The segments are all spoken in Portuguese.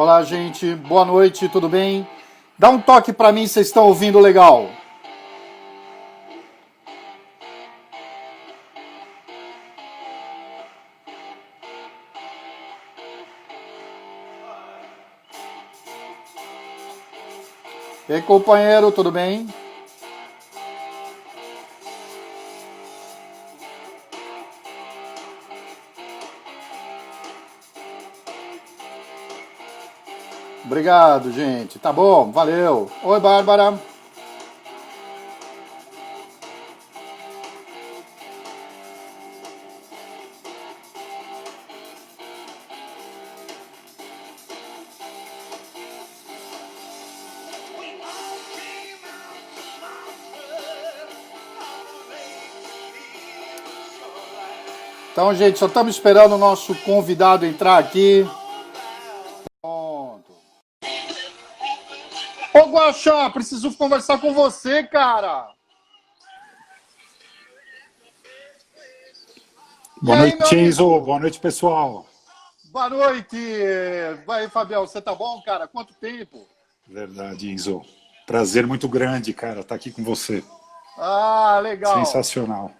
Olá, gente. Boa noite, tudo bem? Dá um toque para mim se vocês estão ouvindo legal. E aí, companheiro, tudo bem? Obrigado, gente. Tá bom, valeu. Oi, Bárbara. Então, gente, só estamos esperando o nosso convidado entrar aqui. Pronto. Ô, Guaxá, preciso conversar com você, cara. Boa E aí, meu noite, amigo? Enzo. Boa noite, pessoal. Boa noite. Vai, Fabião, você tá bom, cara? Quanto tempo? Verdade, Enzo. Prazer muito grande, cara, estar aqui com você. Ah, legal. Sensacional.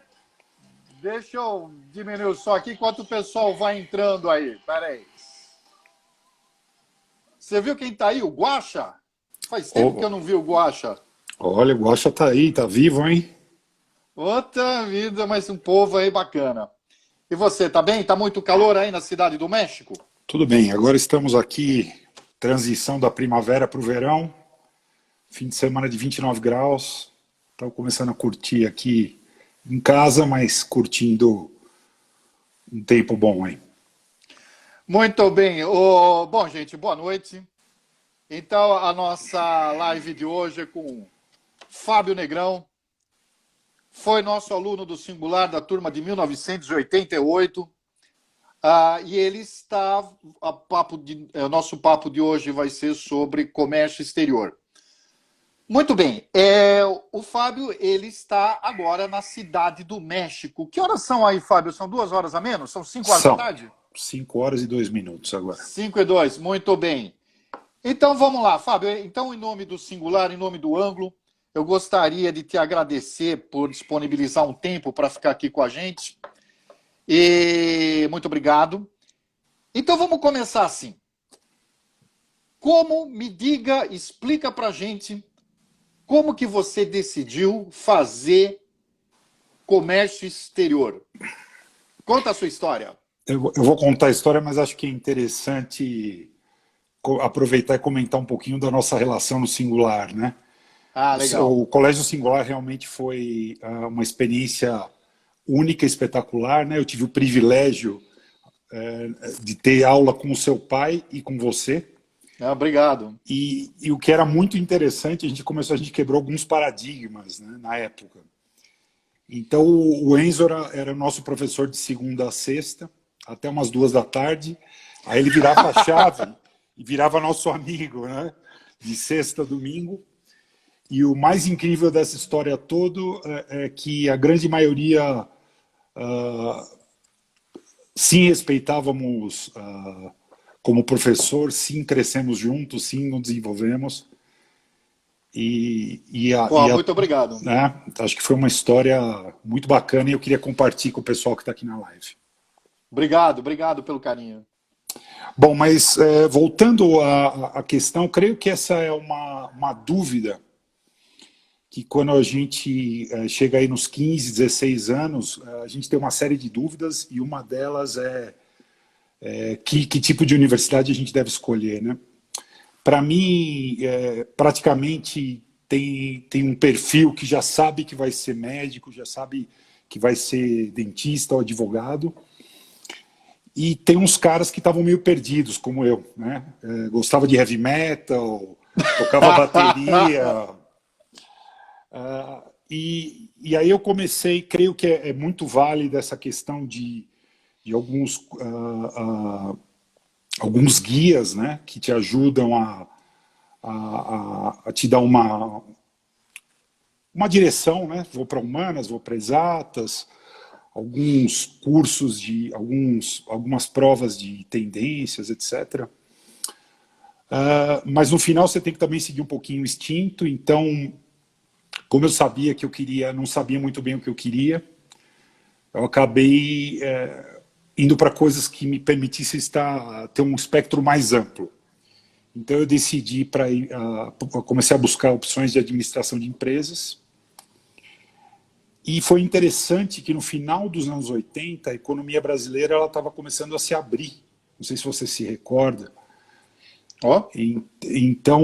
Deixa eu diminuir o som aqui enquanto o pessoal vai entrando aí. Pera aí. Você viu quem tá aí? O Guaxa? Faz tempo que Ô, eu não vi o Guaxa. olha, o Guaxa tá aí, tá vivo, hein? Outra vida, mas um povo aí bacana. E você, tá bem? Tá muito calor aí na cidade do México? Tudo bem, agora estamos aqui, transição da primavera para o verão, fim de semana de 29 graus. Estamos começando a curtir aqui em casa, mas curtindo um tempo bom, hein? Muito bem. Bom, gente, boa noite. Então, a nossa live de hoje é com Fábio Negrão. Foi nosso aluno do Singular da turma de 1988. E ele está. O nosso papo de hoje vai ser sobre comércio exterior. Muito bem. O Fábio, ele está agora na cidade do México. Que horas são aí, Fábio? São 2 horas a menos? São 5 horas da São tarde? 5 horas e 2 minutos agora. 5:02. Muito bem. Então vamos lá, Fábio. Então, em nome do Singular, em nome do Ângulo, eu gostaria de te agradecer por disponibilizar um tempo para ficar aqui com a gente. E muito obrigado. Então vamos começar assim. Explica pra gente como que você decidiu fazer comércio exterior. Conta a sua história. Eu vou contar a história, mas acho que é interessante aproveitar e comentar um pouquinho da nossa relação no Singular, né? Ah, legal. O Colégio Singular realmente foi uma experiência única, espetacular, né? Eu tive o privilégio de ter aula com o seu pai e com você. Ah, obrigado. E o que era muito interessante, a gente quebrou alguns paradigmas, né, na época. Então o Enzo era o nosso professor de segunda a sexta, até umas 2 da tarde. Aí ele virava a chave e virava nosso amigo, né? De sexta a domingo. E o mais incrível dessa história toda é que a grande maioria sim respeitávamos como professor, sim crescemos juntos, sim nos desenvolvemos. Pô, muito obrigado. Né, acho que foi uma história muito bacana e eu queria compartilhar com o pessoal que está aqui na live. Obrigado pelo carinho. Bom, mas voltando à questão, creio que essa é uma dúvida que quando a gente chega aí nos 15, 16 anos, a gente tem uma série de dúvidas e uma delas é que tipo de universidade a gente deve escolher, né? Para mim, praticamente tem um perfil que já sabe que vai ser médico, já sabe que vai ser dentista ou advogado, e tem uns caras que estavam meio perdidos, como eu, né? Gostava de heavy metal, tocava bateria. E aí eu comecei, creio que é muito válida essa questão de alguns guias, né, que te ajudam a te dar uma direção, né? Vou para humanas, vou para exatas, alguns cursos algumas provas de tendências, etc. Mas no final você tem que também seguir um pouquinho o instinto. Então, como eu sabia que eu queria, não sabia muito bem o que eu queria, eu acabei indo para coisas que me permitissem ter um espectro mais amplo. Então eu decidi comecei a buscar opções de administração de empresas. E foi interessante que no final dos anos 80, a economia brasileira estava começando a se abrir. Não sei se você se recorda. Ó, Então,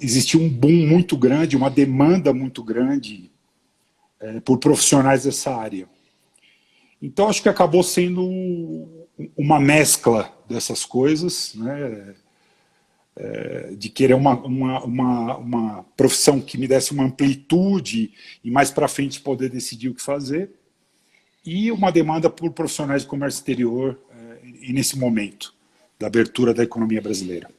existia um boom muito grande, uma demanda muito grande por profissionais dessa área. Então, acho que acabou sendo uma mescla dessas coisas, né? De querer uma profissão que me desse uma amplitude e mais para frente poder decidir o que fazer, e uma demanda por profissionais de comércio exterior e nesse momento da abertura da economia brasileira.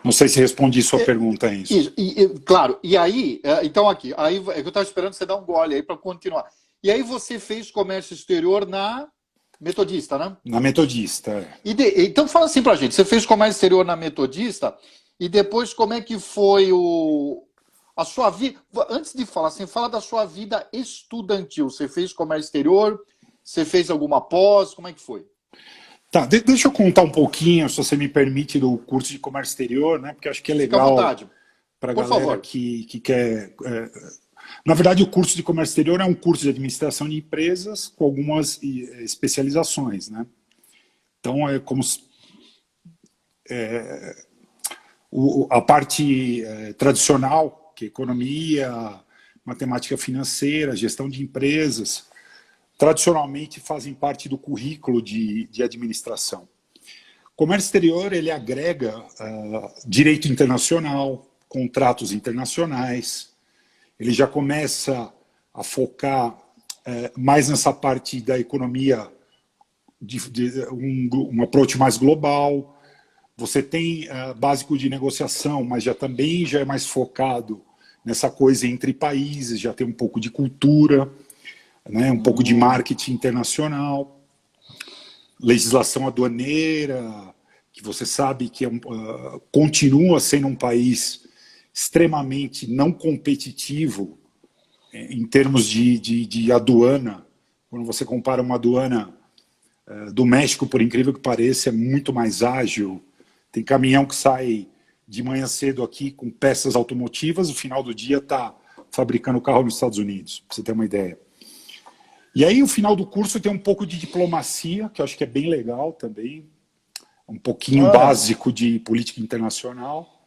Não sei se respondi sua pergunta, Enzo. Claro, e aí, então aqui, aí eu estava esperando você dar um gole aí para continuar. E aí você fez comércio exterior na Metodista, né? Na Metodista. Então fala assim pra gente, você fez comércio exterior na Metodista e depois como é que foi a sua vida? Antes de falar assim, fala da sua vida estudantil. Você fez comércio exterior? Você fez alguma pós? Como é que foi? Tá, deixa eu contar um pouquinho, se você me permite, do curso de comércio exterior, né? Porque acho que é Fica à legal vontade, para a por galera favor. que quer. Na verdade, o curso de comércio exterior é um curso de administração de empresas com algumas especializações, né? Então, é como a parte tradicional, que é economia, matemática financeira, gestão de empresas, tradicionalmente fazem parte do currículo de administração. O comércio exterior, ele agrega direito internacional, contratos internacionais, ele já começa a focar mais nessa parte da economia, um approach mais global. Você tem básico de negociação, mas também já é mais focado nessa coisa entre países, já tem um pouco de cultura, né, um pouco de marketing internacional, legislação aduaneira, que você sabe que continua sendo um país extremamente não competitivo em termos de aduana. Quando você compara uma aduana do México, por incrível que pareça, é muito mais ágil. Tem caminhão que sai de manhã cedo aqui com peças automotivas, no final do dia está fabricando carro nos Estados Unidos, para você ter uma ideia. E aí, no final do curso, tem um pouco de diplomacia, que eu acho que é bem legal também, um pouquinho básico de política internacional.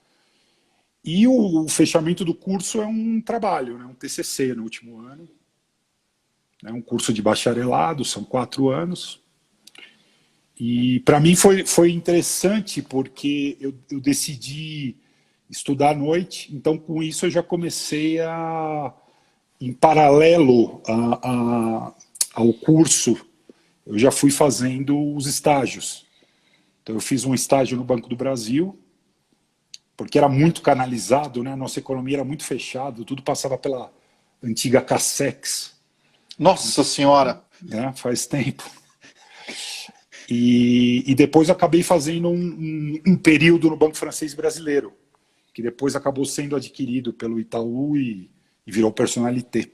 E o fechamento do curso é um trabalho, né, um TCC no último ano. É um curso de bacharelado, são 4 anos. E para mim foi interessante porque eu decidi estudar à noite, então com isso eu já comecei em paralelo ao curso, eu já fui fazendo os estágios. Então eu fiz um estágio no Banco do Brasil, porque era muito canalizado, né? Nossa economia era muito fechada, tudo passava pela antiga Cassex. Nossa Senhora! Né? Faz tempo. E depois acabei fazendo um período no Banco Francês Brasileiro, que depois acabou sendo adquirido pelo Itaú e virou Personnalité.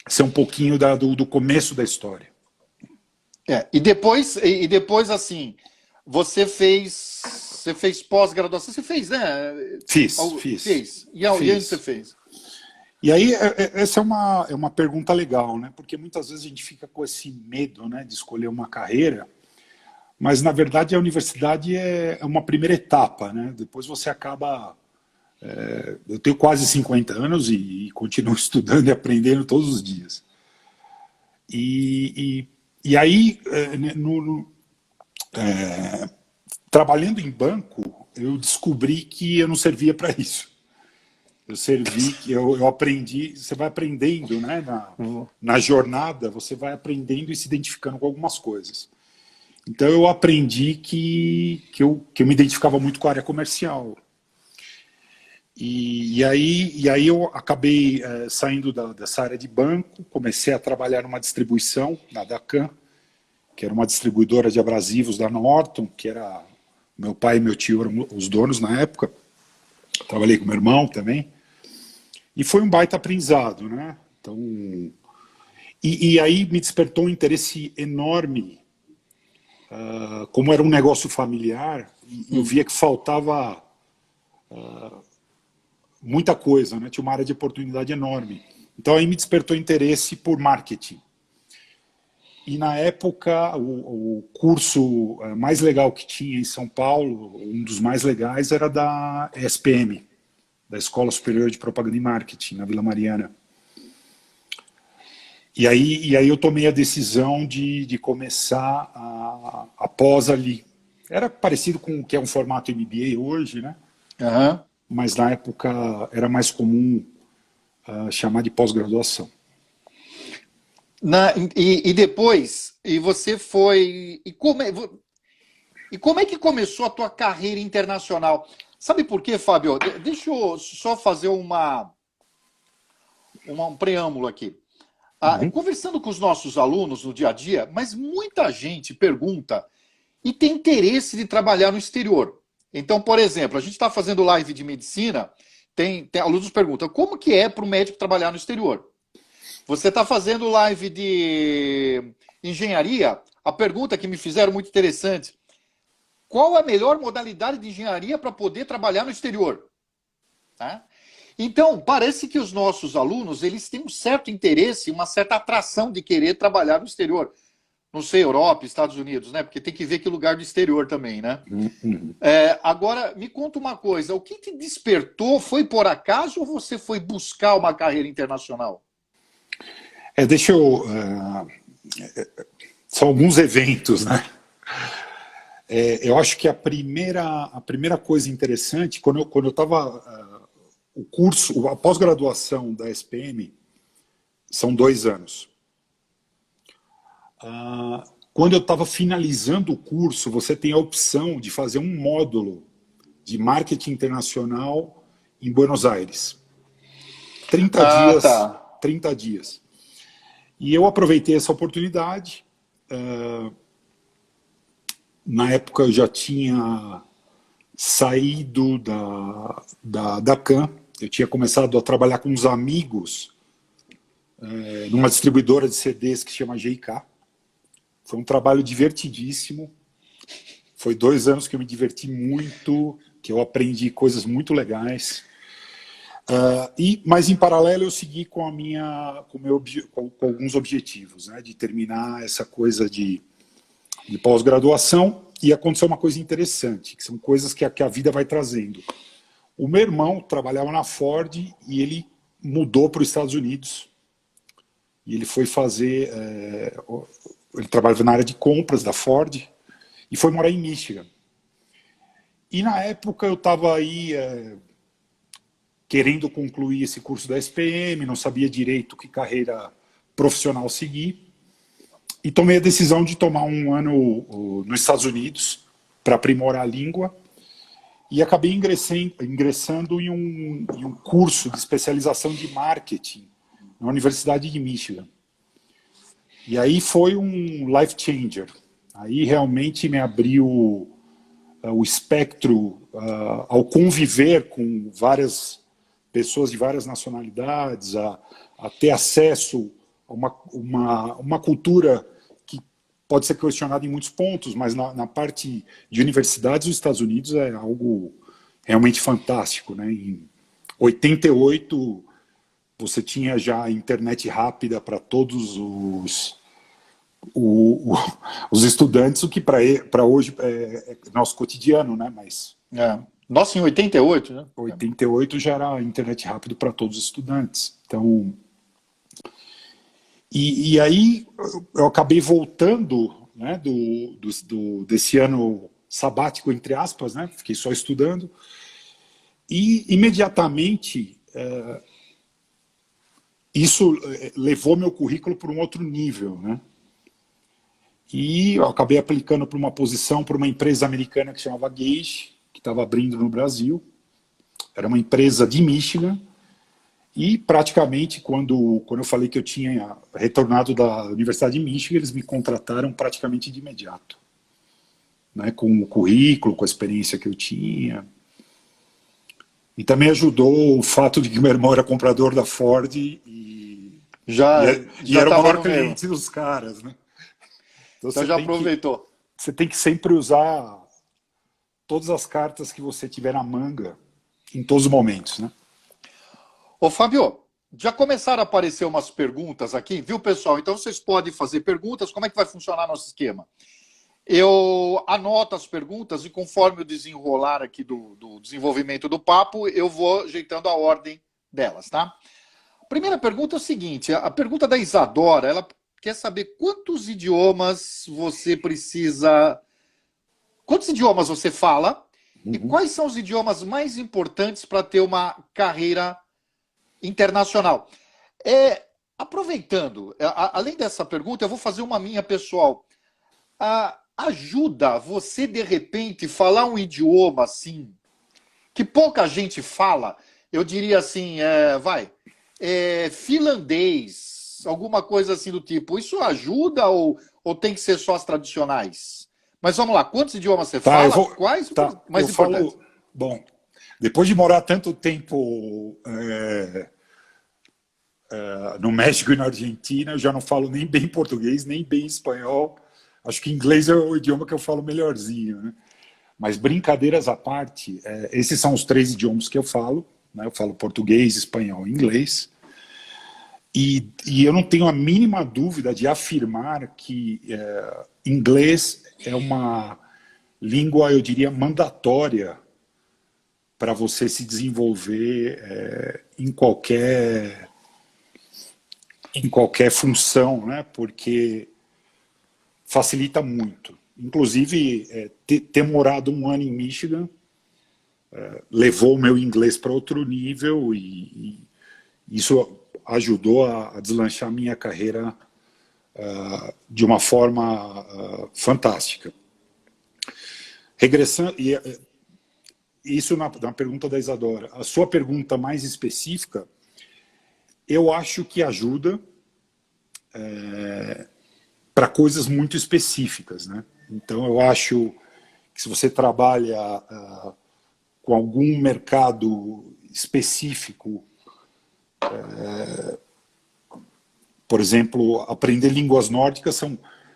Esse é um pouquinho do começo da história. E depois, assim, você fez pós-graduação, você fez, né? Fiz. E onde você fez? E aí, essa é uma pergunta legal, né? Porque muitas vezes a gente fica com esse medo, né, de escolher uma carreira, mas na verdade a universidade é uma primeira etapa, né? Depois você acaba... eu tenho quase 50 anos e continuo estudando e aprendendo todos os dias. E aí, trabalhando em banco, eu descobri que eu não servia para isso. Eu aprendi, você vai aprendendo, né? Na jornada, você vai aprendendo e se identificando com algumas coisas. Então eu aprendi que eu me identificava muito com a área comercial. E aí eu acabei saindo dessa área de banco, comecei a trabalhar numa distribuição, na Dacan, que era uma distribuidora de abrasivos da Norton, que era meu pai e meu tio eram os donos na época. Trabalhei com meu irmão também. E foi um baita aprendizado, né? Então, e aí me despertou um interesse enorme. Como era um negócio familiar, eu via que faltava muita coisa, né? Tinha uma área de oportunidade enorme. Então aí me despertou interesse por marketing. E na época, o curso mais legal que tinha em São Paulo, um dos mais legais, era da ESPM, da Escola Superior de Propaganda e Marketing, na Vila Mariana. E aí eu tomei a decisão de começar a pós ali. Era parecido com o que é um formato MBA hoje, né? Uhum. Mas na época era mais comum chamar de pós-graduação. E depois, você foi... E como é que começou a tua carreira internacional? Sabe por quê, Fábio? Deixa eu só fazer um preâmbulo aqui. Conversando com os nossos alunos no dia a dia, mas muita gente pergunta e tem interesse de trabalhar no exterior. Então, por exemplo, a gente está fazendo live de medicina, tem alunos que perguntam como que é para o médico trabalhar no exterior. Você está fazendo live de engenharia, a pergunta que me fizeram muito interessante, qual a melhor modalidade de engenharia para poder trabalhar no exterior? Tá? Então, parece que os nossos alunos, eles têm um certo interesse, uma certa atração de querer trabalhar no exterior. Não sei, Europa, Estados Unidos, né? Porque tem que ver que lugar do exterior também, né? Agora, me conta uma coisa, o que te despertou, foi por acaso ou você foi buscar uma carreira internacional? Deixa eu... são alguns eventos, né? Eu acho que a primeira coisa interessante, quando eu estava... o curso, a pós-graduação da SPM são 2 anos. Quando eu estava finalizando o curso, você tem a opção de fazer um módulo de marketing internacional em Buenos Aires. 30 dias. Tá. 30 dias. E eu aproveitei essa oportunidade. Na época eu já tinha saído da CAN, eu tinha começado a trabalhar com uns amigos numa distribuidora de CDs que se chama GK. Foi um trabalho divertidíssimo. Foi 2 anos que eu me diverti muito, que eu aprendi coisas muito legais. Mas em paralelo eu segui com alguns objetivos, né, de terminar essa coisa de pós-graduação. E aconteceu uma coisa interessante, que são coisas que a vida vai trazendo. O meu irmão trabalhava na Ford e ele mudou para os Estados Unidos. E ele foi fazer... ele trabalhava na área de compras da Ford e foi morar em Michigan. E na época eu estava aí querendo concluir esse curso da SPM, não sabia direito que carreira profissional seguir. E tomei a decisão de tomar 1 ano nos Estados Unidos para aprimorar a língua e acabei ingressando em um curso de especialização de marketing na Universidade de Michigan. E aí foi um life changer. Aí realmente me abriu o espectro ao conviver com várias pessoas de várias nacionalidades, a ter acesso a uma cultura que pode ser questionada em muitos pontos, mas na parte de universidades dos Estados Unidos é algo realmente fantástico, né? Em 88, você tinha já internet rápida para todos os estudantes, o que para hoje é nosso cotidiano, né? Mas Nossa, em 88, né? 88 já era internet rápido para todos os estudantes. Então, e aí eu acabei voltando, né, desse ano sabático, entre aspas, né? Fiquei só estudando. E imediatamente isso levou meu currículo para um outro nível, né? E eu acabei aplicando para uma posição para uma empresa americana que chamava Gage, que estava abrindo no Brasil. Era uma empresa de Michigan. E praticamente, quando eu falei que eu tinha retornado da Universidade de Michigan, eles me contrataram praticamente de imediato, né, com o currículo, com a experiência que eu tinha. E também ajudou o fato de que meu irmão era comprador da Ford Já e já era o estava maior no meio. cliente dos caras, né? Então Então já aproveitou. você tem que sempre usar todas as cartas que você tiver na manga em todos os momentos, né? Ô, Fábio, já começaram a aparecer umas perguntas aqui, viu, pessoal? Então vocês podem fazer perguntas. Como é que vai funcionar nosso esquema? Eu anoto as perguntas e conforme o desenrolar aqui do desenvolvimento do papo, eu vou ajeitando a ordem delas, tá? A primeira pergunta é o seguinte, a pergunta da Isadora, ela quer saber quantos idiomas você fala e quais são os idiomas mais importantes para ter uma carreira internacional. Aproveitando, além dessa pergunta, eu vou fazer uma minha pessoal. Ajuda você, de repente, falar um idioma assim, que pouca gente fala, eu diria assim, finlandês, alguma coisa assim do tipo. Isso ajuda ou tem que ser só as tradicionais? Mas vamos lá, quantos idiomas você Tá, fala? Quais os eu mais importantes? falo, bom, depois de morar tanto tempo no México e na Argentina, eu já não falo nem bem português, nem bem espanhol. Acho que inglês é o idioma que eu falo melhorzinho, né? Mas brincadeiras à parte, esses são os 3 idiomas que eu falo, né? Eu falo português, espanhol e inglês. E eu não tenho a mínima dúvida de afirmar que inglês é uma língua, eu diria, mandatória para você se desenvolver em qualquer função, né? Porque facilita muito. Inclusive, ter morado 1 ano em Michigan levou o meu inglês para outro nível e isso ajudou a deslanchar minha carreira de uma forma fantástica. Regressando, isso na pergunta da Isadora. A sua pergunta mais específica, eu acho que ajuda para coisas muito específicas, né? Então, eu acho que se você trabalha com algum mercado específico, por exemplo, aprender línguas nórdicas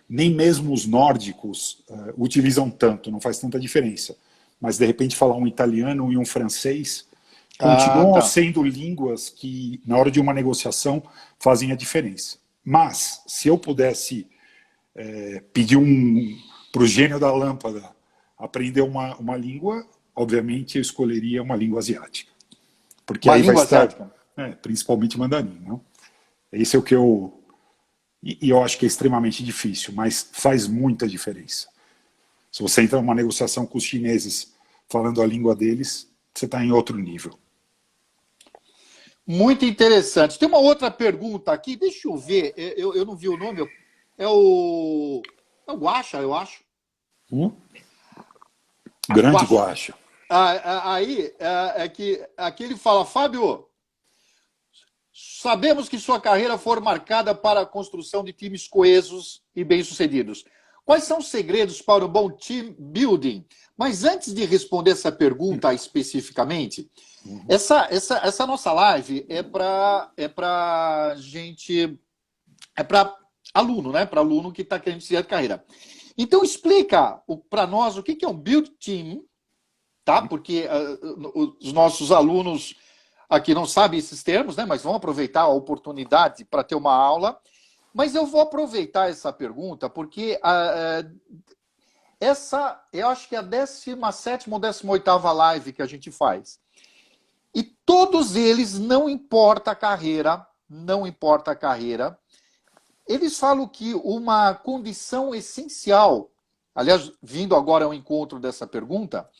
nem mesmo os nórdicos utilizam tanto, não faz tanta diferença. Mas, de repente, falar um italiano e um francês continuam Tá. sendo línguas que, na hora de uma negociação, fazem a diferença. Mas, se eu pudesse pedir para o gênio da lâmpada aprender uma língua, obviamente eu escolheria uma língua asiática. Porque Uma aí vai língua estar, asiática. principalmente mandarim. Não? Esse é o que eu... E eu acho que é extremamente difícil, mas faz muita diferença. Se você entra numa negociação com os chineses falando a língua deles, você está em outro nível. Muito interessante. Tem uma outra pergunta aqui, deixa eu ver, eu não vi o nome, é o. É o Guaxa, eu acho. Grande Guaxa. Guaxa. Aí é que aqui ele fala, Fábio, sabemos que sua carreira foi marcada para a construção de times coesos e bem-sucedidos. Quais são os segredos para o bom team building? Mas antes de responder essa pergunta especificamente, essa nossa live é para gente, é para aluno, né? Para aluno que está querendo seguir a carreira. Então explica para nós o que é um build team, tá? Porque os nossos alunos aqui não sabem esses termos, né? Mas vão aproveitar a oportunidade para ter uma aula. Mas eu vou aproveitar essa pergunta porque eu acho que é a 17ª ou 18ª live que a gente faz. E todos eles, não importa a carreira, eles falam que uma condição essencial, aliás, vindo agora ao encontro dessa pergunta,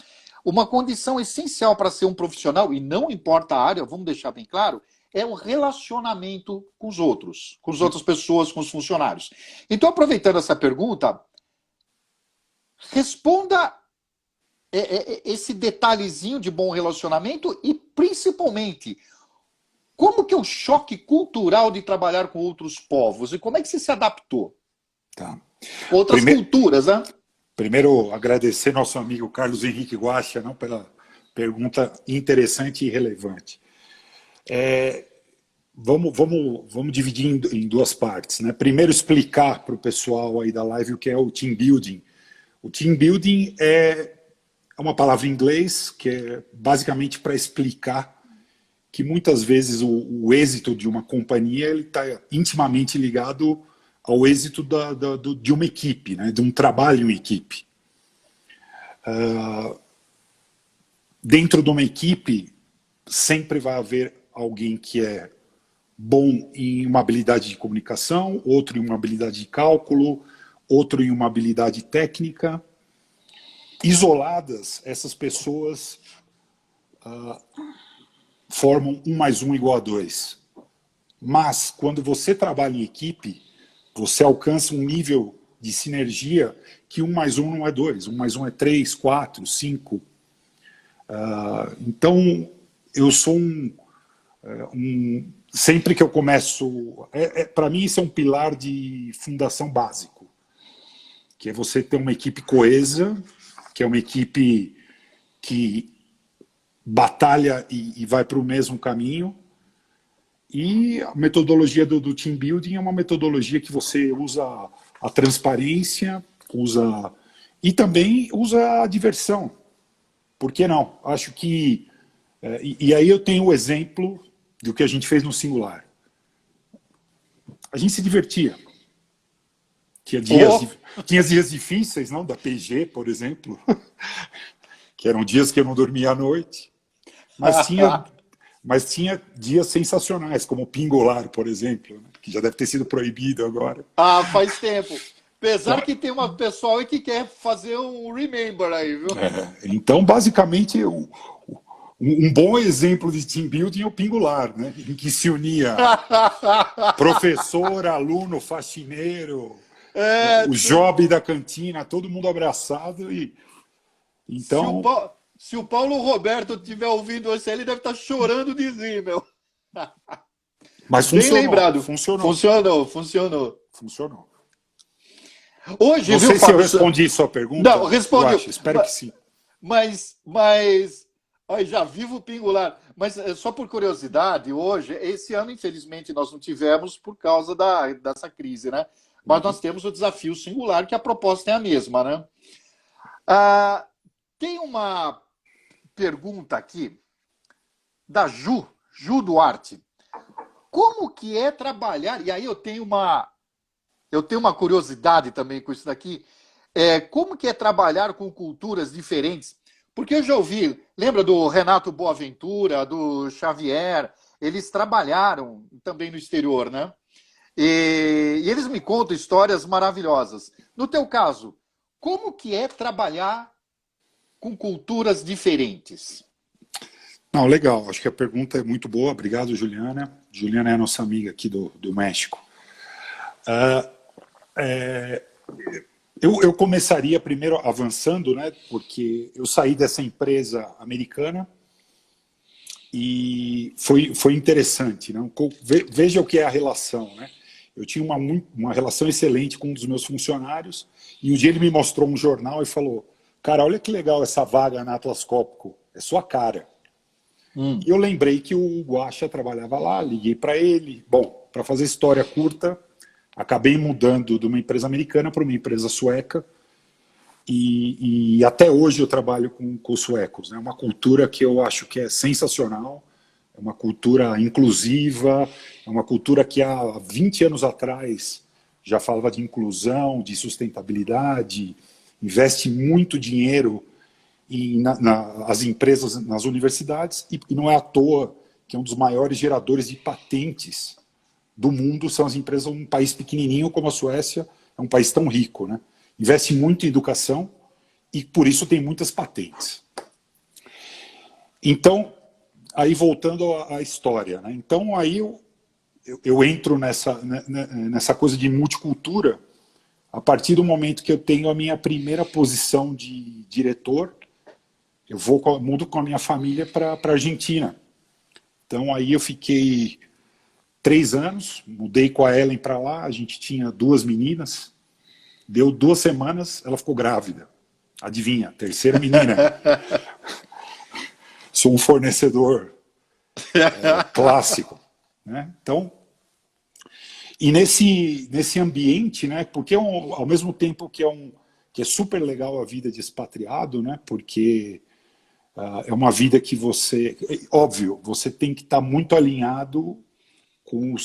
uma condição essencial para ser um profissional, e não importa a área, vamos deixar bem claro, é o relacionamento com os outros, com as outras pessoas, com os funcionários. Então, aproveitando essa pergunta, responda esse detalhezinho de bom relacionamento e, principalmente, Como que é o choque cultural de trabalhar com outros povos? E como é que você se adaptou? Tá. Outras Primeiro, culturas, né? primeiro, agradecer nosso amigo Carlos Henrique Guaxa, não, pela pergunta interessante e relevante. Vamos dividir em duas partes, né? Primeiro, explicar para o pessoal aí da live o que é o team building. O team building é uma palavra em inglês que é basicamente para explicar que muitas vezes o êxito de uma companhia está intimamente ligado ao êxito de uma equipe, né? De um trabalho em equipe. Dentro de uma equipe, sempre vai haver alguém que é bom em uma habilidade de comunicação, outro em uma habilidade de cálculo, outro em uma habilidade técnica. Isoladas, essas pessoas formam 1 mais 1 igual a 2. Mas, quando você trabalha em equipe, você alcança um nível de sinergia que 1 mais 1 não é 2, 1 mais 1 é 3, 4, 5. Então, eu sou sempre que eu começo... para mim, isso é um pilar de fundação básico, que é você ter uma equipe coesa, que é uma equipe que batalha e vai para o mesmo caminho. E a metodologia do team building é uma metodologia que você usa a transparência, e também usa a diversão. Por que não? Acho que... E aí eu tenho o exemplo do que a gente fez no Singular. A gente se divertia. Tinha dias difíceis, não? Da PG, por exemplo, que eram dias que eu não dormia à noite. Mas tinha dias sensacionais, como o Pingolar, por exemplo, né? Que já deve ter sido proibido agora. Ah, faz tempo. Apesar Então, que tem uma pessoal aí que quer fazer um remember aí, viu? então basicamente, um bom exemplo de team building é o Pingolar, né? Em que se unia professor, aluno, faxineiro, É, o job da cantina, todo mundo abraçado. se o, Então, se o Paulo Roberto estiver ouvindo isso, ele deve estar chorando de rir, meu. mas Bem funcionou, lembrado. funcionou, Funcionou, funcionou. funcionou. Hoje, Não viu, sei se eu Fábio? respondi sua pergunta, Não, respondeu. Guaxa, espero que sim. Aí já vivo o Pingular. Mas só por curiosidade, hoje, esse ano, infelizmente, nós não tivemos por causa dessa crise, né? Mas nós temos o desafio singular, que a proposta é a mesma, né? Ah, tem uma pergunta aqui da Ju Duarte. Como que é trabalhar? E aí eu tenho uma curiosidade também com isso daqui. Como que é trabalhar com culturas diferentes? Porque eu já ouvi, lembra do Renato Boaventura, do Xavier, eles trabalharam também no exterior, né? E eles me contam histórias maravilhosas. No teu caso, como que é trabalhar com culturas diferentes? Não, legal, acho que a pergunta é muito boa, obrigado, Juliana. Juliana é a nossa amiga aqui do México. Eu começaria primeiro avançando, né, porque eu saí dessa empresa americana e foi interessante. Né? Veja o que é a relação. Né? Eu tinha uma relação excelente com um dos meus funcionários e um dia ele me mostrou um jornal e falou: cara, olha que legal essa vaga na Atlas Copco, é sua cara. E eu lembrei que o Guaxa trabalhava lá, liguei para ele. Bom, para fazer história curta, acabei mudando de uma empresa americana para uma empresa sueca e até hoje eu trabalho com os suecos. É uma cultura que eu acho que é sensacional, é uma cultura inclusiva, é uma cultura que há 20 anos atrás já falava de inclusão, de sustentabilidade, investe muito dinheiro as empresas nas universidades e não é à toa que é um dos maiores geradores de patentes do mundo são as empresas. Um país pequenininho como a Suécia é um país tão rico, né? Investe muito em educação e por isso tem muitas patentes. Então, aí voltando à história, né? Então aí eu entro nessa coisa de multicultura a partir do momento que eu tenho a minha primeira posição de diretor. Eu mudo com a minha família para a Argentina. Então aí eu fiquei 3 anos, mudei com a Ellen para lá, a gente tinha 2 meninas, deu 2 semanas, ela ficou grávida. Adivinha, terceira menina. Sou um fornecedor clássico, né? Então, e nesse ambiente, né? Porque ao mesmo tempo que é super legal a vida de expatriado, né? Porque é uma vida que você, óbvio, você tem que estar muito alinhado com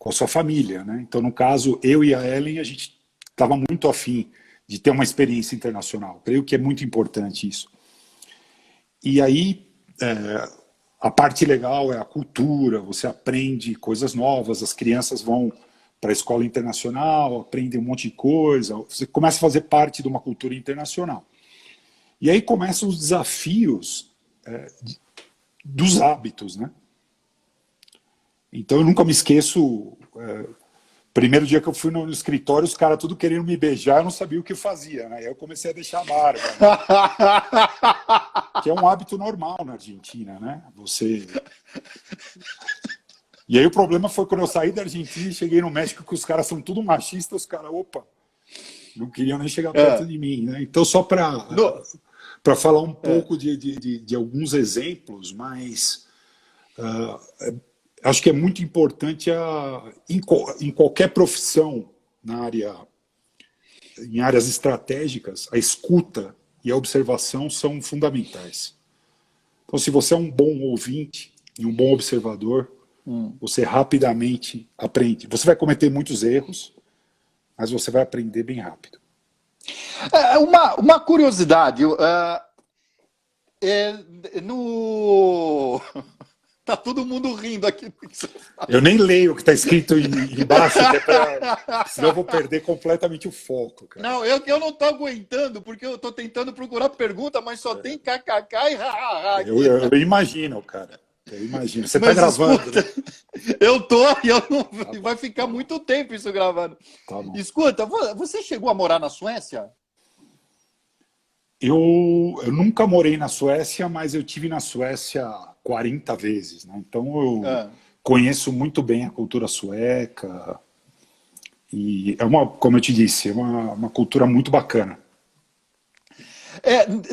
a sua família, né? Então, no caso, eu e a Ellen, a gente estava muito afim de ter uma experiência internacional. Creio que é muito importante isso. E aí, a parte legal é a cultura, você aprende coisas novas, as crianças vão para a escola internacional, aprendem um monte de coisa, você começa a fazer parte de uma cultura internacional. E aí começam os desafios dos hábitos, né? Então eu nunca me esqueço, primeiro dia que eu fui no escritório, os caras tudo querendo me beijar, eu não sabia o que eu fazia, né? Aí eu comecei a deixar a barba, né? Que é um hábito normal na Argentina, né? E aí o problema foi quando eu saí da Argentina e cheguei no México, que os caras são tudo machistas, os caras, opa, não queriam nem chegar perto de mim, né? Então só para falar um pouco de alguns exemplos, mas acho que é muito importante em qualquer profissão em áreas estratégicas, a escuta e a observação são fundamentais. Então, se você é um bom ouvinte e um bom observador, você rapidamente aprende. Você vai cometer muitos erros, mas você vai aprender bem rápido. Uma curiosidade, tá todo mundo rindo aqui. Eu nem leio o que está escrito embaixo, senão eu vou perder completamente o foco, cara. Não, eu não estou aguentando, porque eu estou tentando procurar pergunta, mas só tem kkk e hahaha aqui. Eu imagino, cara. Eu imagino. Você está gravando, escuta, né? Eu tô, e eu não, vai ficar muito tempo isso gravando. Tá bom. Escuta, você chegou a morar na Suécia? Eu nunca morei na Suécia, mas eu tive na Suécia 40 vezes, né? Então eu conheço muito bem a cultura sueca e como eu te disse, é uma cultura muito bacana.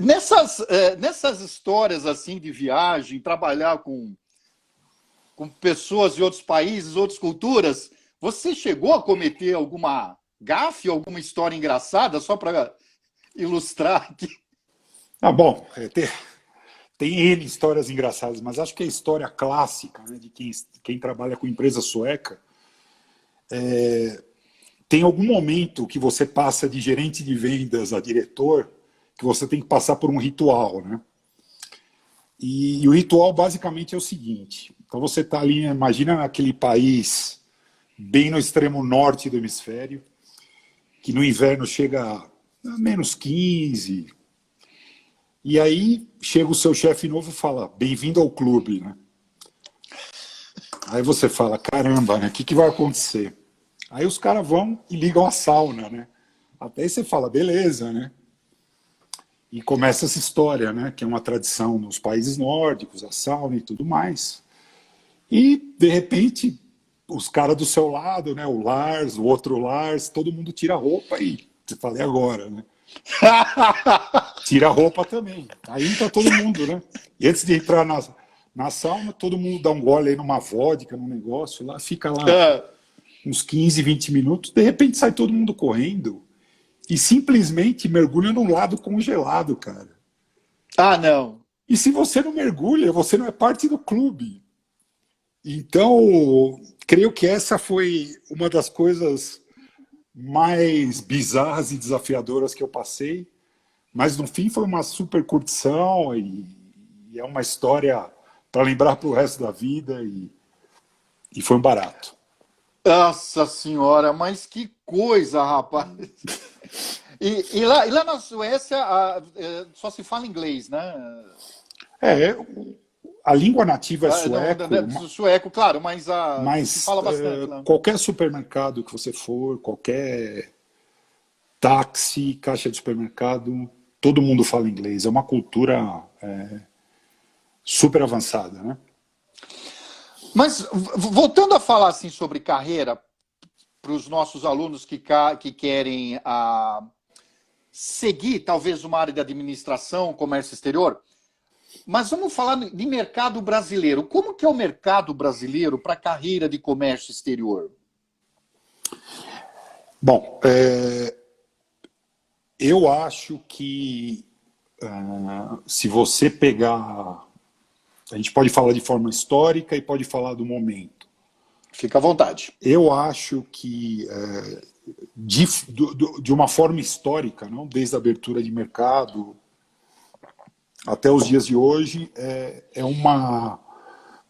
Nessas histórias assim de viagem, trabalhar com pessoas de outros países, outras culturas, você chegou a cometer alguma gafe, alguma história engraçada, só para ilustrar aqui? Bom, tem N histórias engraçadas, mas acho que a história clássica, né, de quem trabalha com empresa sueca, tem algum momento que você passa de gerente de vendas a diretor, que você tem que passar por um ritual, né? E o ritual basicamente é o seguinte: então você está ali, imagina naquele país bem no extremo norte do hemisfério, que no inverno chega a -15, e aí chega o seu chefe novo e fala, bem-vindo ao clube, né? Aí você fala, caramba, né? O que vai acontecer? Aí os caras vão e ligam a sauna, né? Até aí você fala, beleza, né? E começa essa história, né? Que é uma tradição nos países nórdicos, a sauna e tudo mais. E, de repente, os caras do seu lado, né? O Lars, o outro Lars, todo mundo tira a roupa e você fala, e agora, né? Tira a roupa também. Aí entra todo mundo, né? E antes de entrar na sauna, todo mundo dá um gole aí numa vodka, num negócio lá, fica lá uns 15, 20 minutos, de repente sai todo mundo correndo e simplesmente mergulha num lado congelado, cara. Ah, não. E se você não mergulha, você não é parte do clube. Então, creio que essa foi uma das coisas mais bizarras e desafiadoras que eu passei, mas no fim foi uma super curtição e é uma história para lembrar para o resto da vida e foi um barato. Nossa senhora, mas que coisa, rapaz! E lá na Suécia só se fala inglês, né? A língua nativa é sueco. Sueco, claro, mas se fala bastante lá. Qualquer supermercado que você for, qualquer táxi, caixa de supermercado, todo mundo fala inglês. É uma cultura super avançada, né? Mas, voltando a falar assim, sobre carreira, para os nossos alunos que querem seguir talvez uma área de administração, comércio exterior, mas vamos falar de mercado brasileiro. Como que é o mercado brasileiro para a carreira de comércio exterior? Bom, eu acho que se você pegar... A gente pode falar de forma histórica e pode falar do momento. Fica à vontade. Eu acho que, de uma forma histórica, não? Desde a abertura de mercado até os dias de hoje,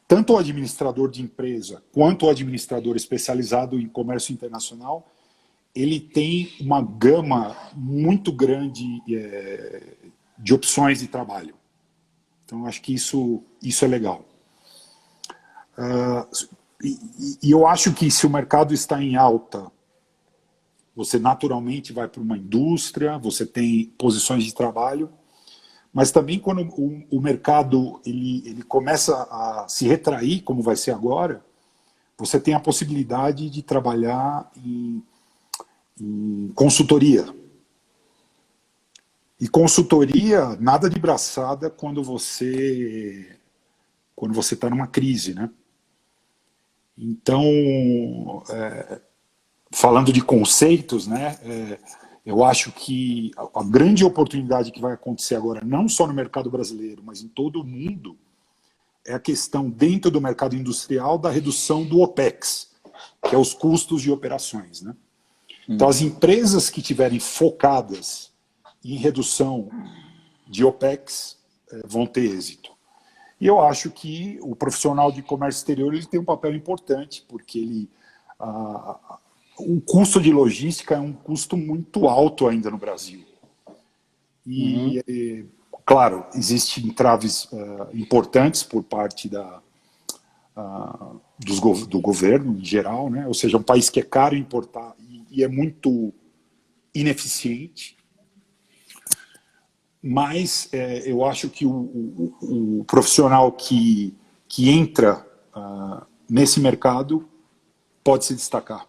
tanto o administrador de empresa quanto o administrador especializado em comércio internacional, ele tem uma gama muito grande de opções de trabalho. Então, acho que isso é legal. E eu acho que se o mercado está em alta, você naturalmente vai para uma indústria, você tem posições de trabalho, mas também quando o mercado ele começa a se retrair, como vai ser agora, você tem a possibilidade de trabalhar em consultoria. E consultoria, nada de braçada quando você está numa crise, né? Então, falando de conceitos, né, eu acho que a grande oportunidade que vai acontecer agora, não só no mercado brasileiro, mas em todo o mundo, é a questão dentro do mercado industrial da redução do OPEX, que é os custos de operações, né? Então, as empresas que estiverem focadas em redução de OPEX vão ter êxito. E eu acho que o profissional de comércio exterior ele tem um papel importante, porque o custo de logística é um custo muito alto ainda no Brasil. E, claro, existem entraves importantes por parte do governo em geral, né? Ou seja, um país que é caro importar e é muito ineficiente. Mas eu acho que o profissional que entra nesse mercado pode se destacar.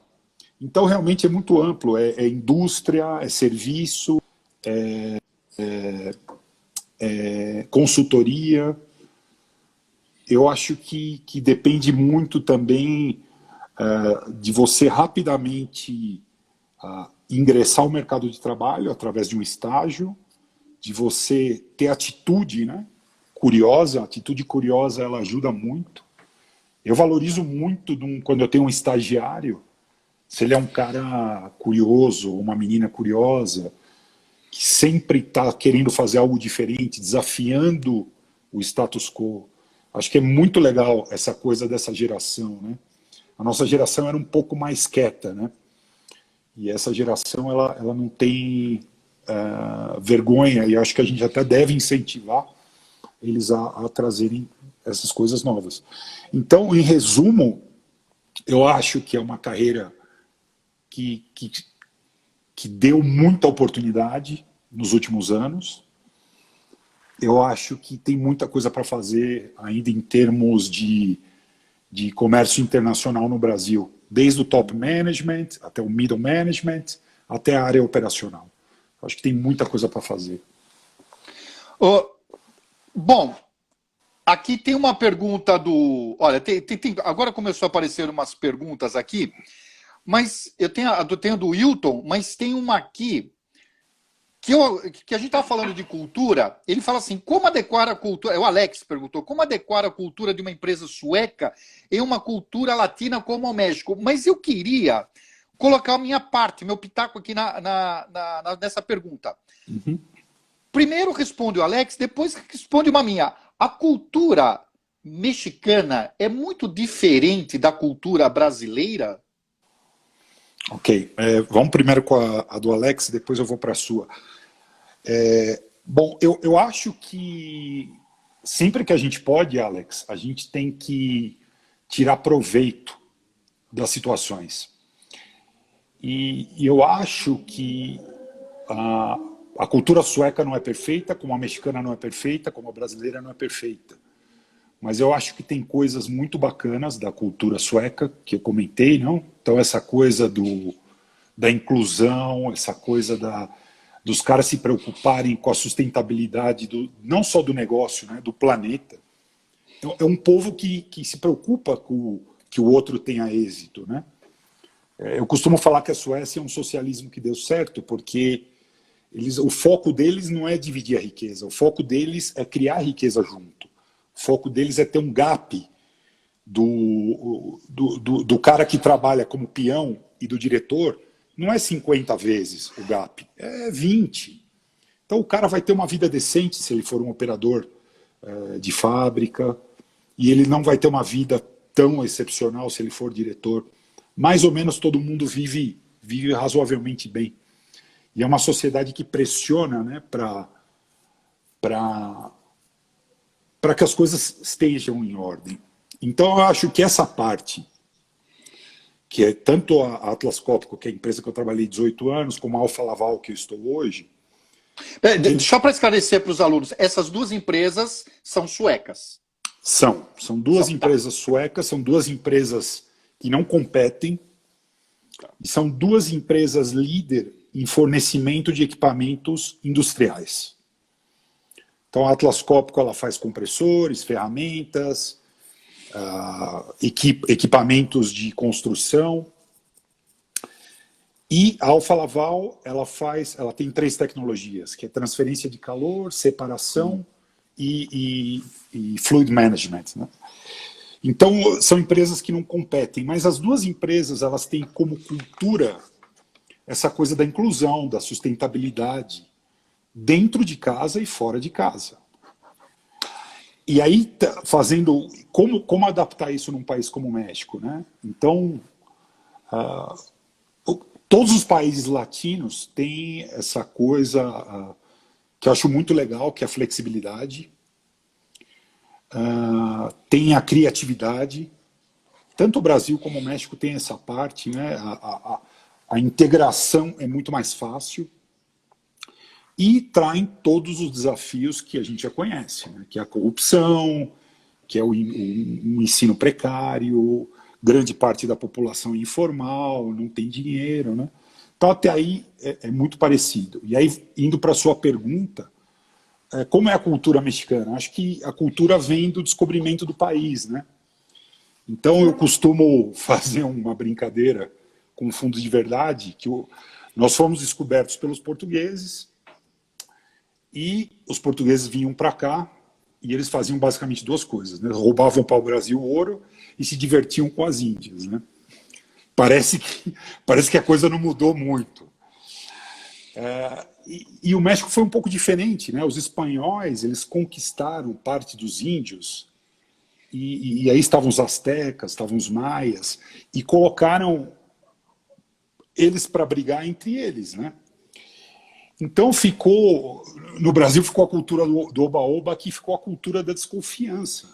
Então, realmente é muito amplo. É indústria, é serviço, consultoria. Eu acho que depende muito também de você rapidamente ingressar ao mercado de trabalho através de um estágio, de você ter atitude, né, curiosa. A atitude curiosa ela ajuda muito. Eu valorizo muito quando eu tenho um estagiário, se ele é um cara curioso, uma menina curiosa, que sempre está querendo fazer algo diferente, desafiando o status quo. Acho que é muito legal essa coisa dessa geração, né? A nossa geração era um pouco mais quieta, né? E essa geração ela não tem vergonha, e acho que a gente até deve incentivar eles a trazerem essas coisas novas. Então, em resumo, eu acho que é uma carreira que deu muita oportunidade nos últimos anos. Eu acho que tem muita coisa para fazer ainda em termos de comércio internacional no Brasil, desde o top management até o middle management, até a área operacional. Acho que tem muita coisa para fazer. Bom, aqui tem uma pergunta do... Olha, agora começou a aparecer umas perguntas aqui, mas eu tenho a do Wilton, mas tem uma aqui que a gente estava falando de cultura. Ele fala assim, como adequar a cultura... O Alex perguntou, como adequar a cultura de uma empresa sueca em uma cultura latina como o México? Mas eu queria colocar a minha parte, meu pitaco aqui nessa pergunta. Primeiro responde o Alex, depois responde uma minha. A cultura mexicana é muito diferente da cultura brasileira? Ok, vamos primeiro com a do Alex, depois eu vou para a sua. Bom, eu acho que sempre que a gente pode, Alex, a gente tem que tirar proveito das situações. E eu acho que a cultura sueca não é perfeita, como a mexicana não é perfeita, como a brasileira não é perfeita. mas eu acho que tem coisas muito bacanas da cultura sueca, que eu comentei, não? Então, essa coisa da inclusão, essa coisa dos caras se preocuparem com a sustentabilidade, não só do negócio, né, do planeta. Então, é um povo que se preocupa com que o outro tenha êxito, né? Eu costumo falar que a Suécia é um socialismo que deu certo, porque o foco deles não é dividir a riqueza, o foco deles é criar riqueza junto. O foco deles é ter um gap do cara que trabalha como peão e do diretor, não é 50 vezes o gap, é 20. Então o cara vai ter uma vida decente se ele for um operador de fábrica, e ele não vai ter uma vida tão excepcional se ele for diretor. Mais ou menos todo mundo vive razoavelmente bem. E é uma sociedade que pressiona, né, para que as coisas estejam em ordem. Então, eu acho que essa parte, que é tanto a Atlas Copco, que é a empresa que eu trabalhei 18 anos, como a Alfa Laval, que eu estou hoje... Só para esclarecer para os alunos, essas duas empresas são suecas? São duas empresas suecas, são duas empresas que não competem, e são duas empresas líder em fornecimento de equipamentos industriais. Então, a Atlas Copco ela faz compressores, ferramentas, equipamentos de construção. E a Alfa Laval ela tem 3 tecnologias, que é transferência de calor, separação e fluid management, né? Então, são empresas que não competem, mas as duas empresas elas têm como cultura essa coisa da inclusão, da sustentabilidade, dentro de casa e fora de casa. E aí, fazendo... Como adaptar isso num país como o México, né? Então, todos os países latinos têm essa coisa que eu acho muito legal, que é a flexibilidade, tem a criatividade. Tanto o Brasil como o México tem essa parte, né? A integração é muito mais fácil e traem todos os desafios que a gente já conhece, né? Que é a corrupção, que é o ensino precário, grande parte da população informal, não tem dinheiro, né? Então até aí é muito parecido. E aí, indo para a sua pergunta, como é a cultura mexicana? Acho que a cultura vem do descobrimento do país, né? Então eu costumo fazer uma brincadeira com fundo de verdade, que nós fomos descobertos pelos portugueses e os portugueses vinham para cá e eles faziam basicamente 2 coisas, né? Roubavam para o Brasil ouro e se divertiam com as Índias, né? Parece que a coisa não mudou muito. E o México foi um pouco diferente, né? Os espanhóis eles conquistaram parte dos índios e aí estavam os astecas, estavam os maias e colocaram eles para brigar entre eles, né? Então no Brasil ficou a cultura do oba-oba, aqui ficou a cultura da desconfiança.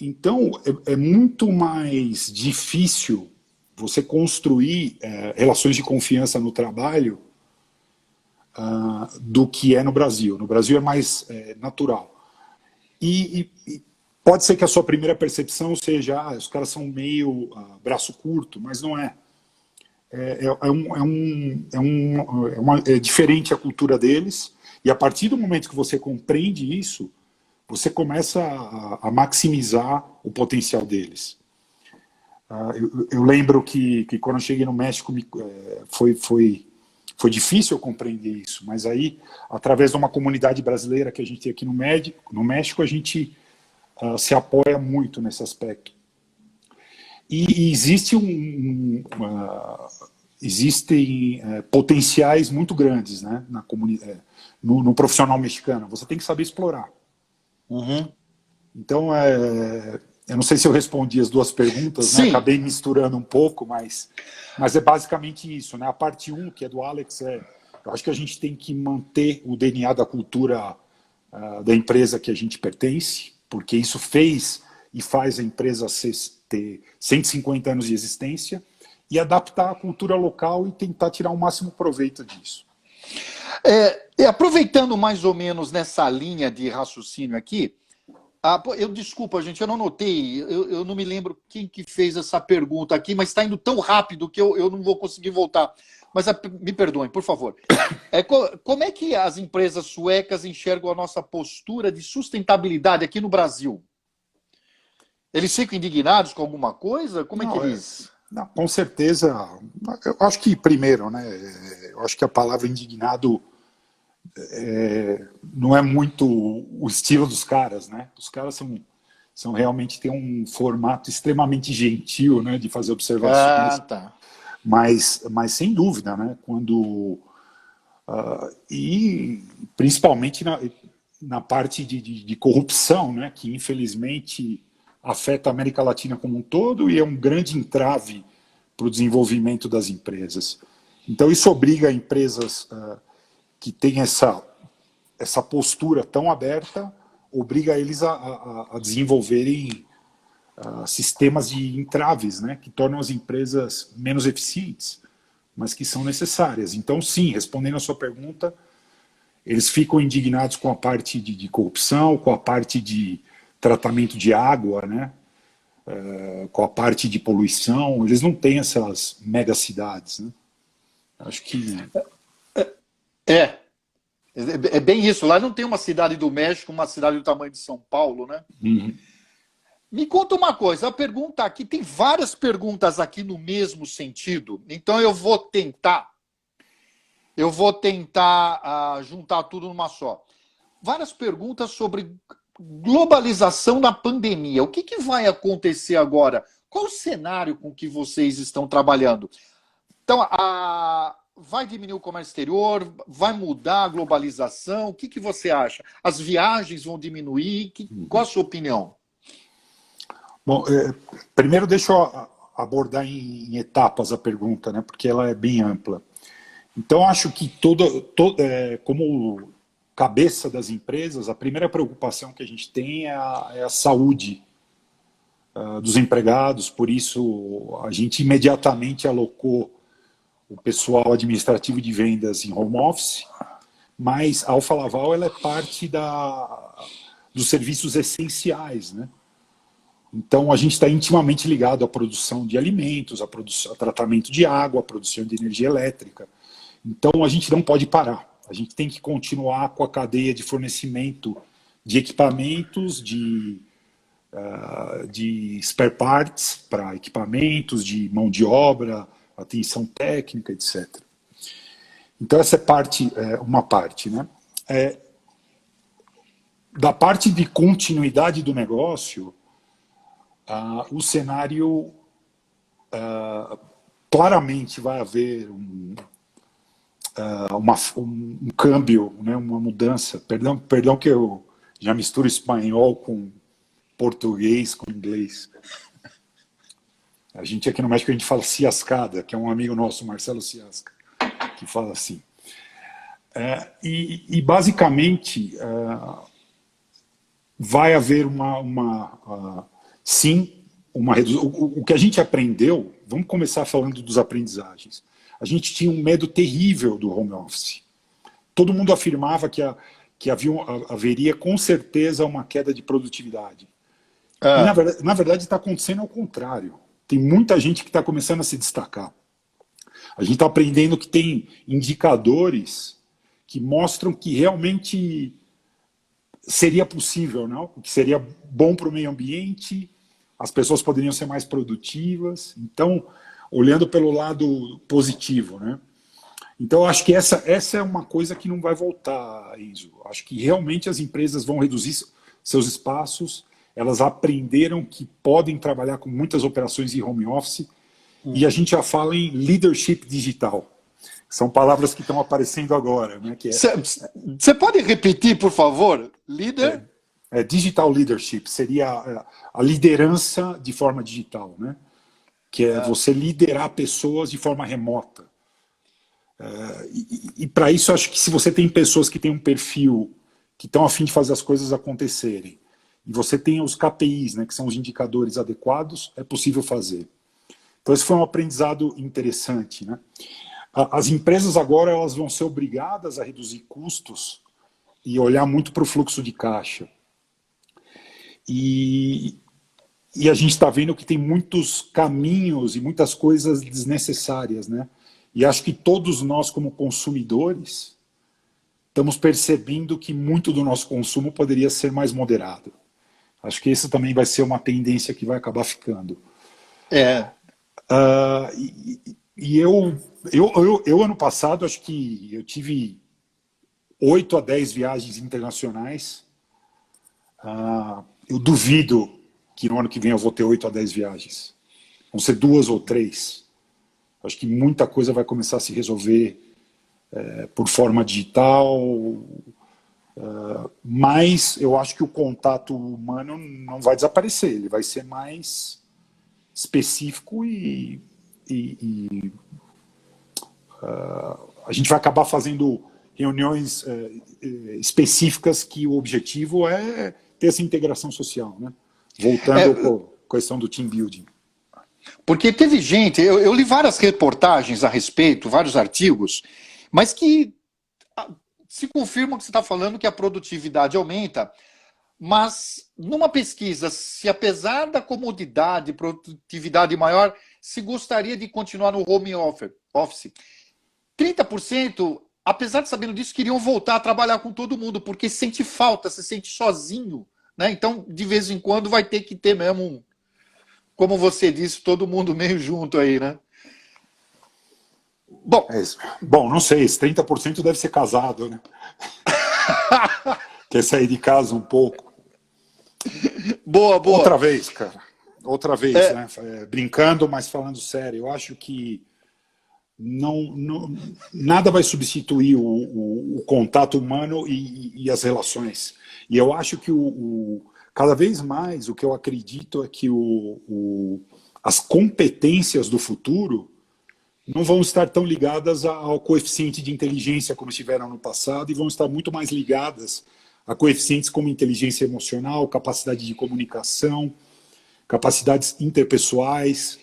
Então é muito mais difícil você construir relações de confiança no trabalho do que é no Brasil. No Brasil é mais natural. E pode ser que a sua primeira percepção seja os caras são meio braço curto, mas não é. É diferente a cultura deles, e a partir do momento que você compreende isso, você começa a maximizar o potencial deles. Eu lembro que quando eu cheguei no México foi difícil eu compreender isso, mas aí, através de uma comunidade brasileira que a gente tem aqui no México, a gente se apoia muito nesse aspecto. E existem potenciais muito grandes, né, no profissional mexicano. Você tem que saber explorar. Uhum. Então, eu não sei se eu respondi as 2 perguntas, né? Acabei misturando um pouco, mas é basicamente isso, né? A parte 1, que é do Alex, eu acho que a gente tem que manter o DNA da cultura da empresa que a gente pertence, porque isso fez e faz a empresa ter 150 anos de existência, e adaptar a cultura local e tentar tirar o máximo proveito disso. Aproveitando mais ou menos nessa linha de raciocínio aqui, Desculpa, gente, eu não notei, eu não me lembro quem que fez essa pergunta aqui, mas está indo tão rápido que eu não vou conseguir voltar. Mas me perdoem, por favor. Como é que as empresas suecas enxergam a nossa postura de sustentabilidade aqui no Brasil? Eles ficam indignados com alguma coisa? Como é que Não, eles... não, com certeza. Eu acho que, primeiro, né, eu acho que a palavra indignado não é muito o estilo dos caras, né? Os caras são realmente têm um formato extremamente gentil, né, de fazer Ah, observações, tá. mas sem dúvida, né, quando e principalmente na parte de corrupção, né, que infelizmente afeta a América Latina como um todo e é um grande entrave para o desenvolvimento das empresas. Então isso obriga empresas que têm essa postura tão aberta, obriga eles a desenvolverem sistemas de entraves, né, que tornam as empresas menos eficientes, mas que são necessárias. Então, sim, respondendo a sua pergunta, eles ficam indignados com a parte de corrupção, com a parte de tratamento de água, né, com a parte de poluição. Eles não têm essas megacidades, né? Acho que É, é bem isso. Lá não tem uma cidade do México, uma cidade do tamanho de São Paulo, né? Me conta uma coisa, a pergunta aqui, tem várias perguntas aqui no mesmo sentido, então eu vou tentar juntar tudo numa só. Várias perguntas sobre globalização na pandemia. O que vai acontecer agora? Qual o cenário com que vocês estão trabalhando? Então, vai diminuir o comércio exterior? Vai mudar a globalização? O que você acha? As viagens vão diminuir? Qual a sua opinião? bom, primeiro deixa eu abordar em etapas a pergunta, né, porque ela é bem ampla. Então, acho que como cabeça das empresas, a primeira preocupação que a gente tem é a saúde dos empregados, por isso a gente imediatamente alocou o pessoal administrativo de vendas em home office, mas a Alfa Laval ela é parte dos serviços essenciais, né? Então a gente está intimamente ligado à produção de alimentos, a tratamento de água, à produção de energia elétrica. Então a gente não pode parar. A gente tem que continuar com a cadeia de fornecimento de equipamentos, de spare parts para equipamentos, de mão de obra, atenção técnica, etc. Então essa uma parte, né? Da parte de continuidade do negócio, o cenário claramente vai haver um câmbio, né, uma mudança. Perdão que eu já misturo espanhol com português, com inglês. A gente aqui no México a gente fala ciascada, que é um amigo nosso, Marcelo Ciasca, que fala assim. E basicamente vai haver sim, uma redução. O que a gente aprendeu, vamos começar falando dos aprendizagens. A gente tinha um medo terrível do home office. Todo mundo afirmava que haveria com certeza uma queda de produtividade. E na verdade está acontecendo ao contrário. Tem muita gente que está começando a se destacar. A gente está aprendendo que tem indicadores que mostram que realmente seria possível, não? Que seria bom para o meio ambiente, as pessoas poderiam ser mais produtivas. Então, olhando pelo lado positivo, né? Então, acho que essa é uma coisa que não vai voltar, Enzo. Acho que realmente as empresas vão reduzir seus espaços, elas aprenderam que podem trabalhar com muitas operações em home office, e a gente já fala em leadership digital. São palavras que estão aparecendo agora, né? Você pode repetir, por favor? Líder? Digital leadership seria a liderança de forma digital, né? Que é você liderar pessoas de forma remota. E para isso, acho que se você tem pessoas que têm um perfil, que estão a fim de fazer as coisas acontecerem, e você tem os KPIs, né, que são os indicadores adequados, é possível fazer. Então, esse foi um aprendizado interessante, né? As empresas agora elas vão ser obrigadas a reduzir custos e olhar muito para o fluxo de caixa. E, e a gente está vendo que tem muitos caminhos e muitas coisas desnecessárias, né? E acho que todos nós, como consumidores, estamos percebendo que muito do nosso consumo poderia ser mais moderado. Acho que isso também vai ser uma tendência que vai acabar ficando. É, E eu, ano passado, acho que eu tive 8 a 10 viagens internacionais. Eu duvido que no ano que vem eu vou ter 8 a 10 viagens. Vão ser 2 ou 3. Acho que muita coisa vai começar a se resolver por forma digital, mas eu acho que o contato humano não vai desaparecer, ele vai ser mais específico e a gente vai acabar fazendo reuniões específicas que o objetivo é ter essa integração social, né? Voltando à questão do team building. porque teve gente, eu li várias reportagens a respeito, vários artigos, mas que se confirma que você está falando que a produtividade aumenta, mas numa pesquisa, se apesar da comodidade, produtividade maior, se gostaria de continuar no home office. 30%, apesar de sabendo disso, queriam voltar a trabalhar com todo mundo, porque sente falta, se sente sozinho, né? Então, de vez em quando, vai ter que ter mesmo, como você disse, todo mundo meio junto aí, né? Bom, Bom, não sei, esse 30% deve ser casado, né? Quer sair de casa um pouco. boa. Outra vez, cara. Outra vez, né? Brincando, mas falando sério. Eu acho que nada vai substituir o contato humano e as relações. E eu acho que cada vez mais o que eu acredito é que as competências do futuro não vão estar tão ligadas ao coeficiente de inteligência como estiveram no passado e vão estar muito mais ligadas a coeficientes como inteligência emocional, capacidade de comunicação, capacidades interpessoais,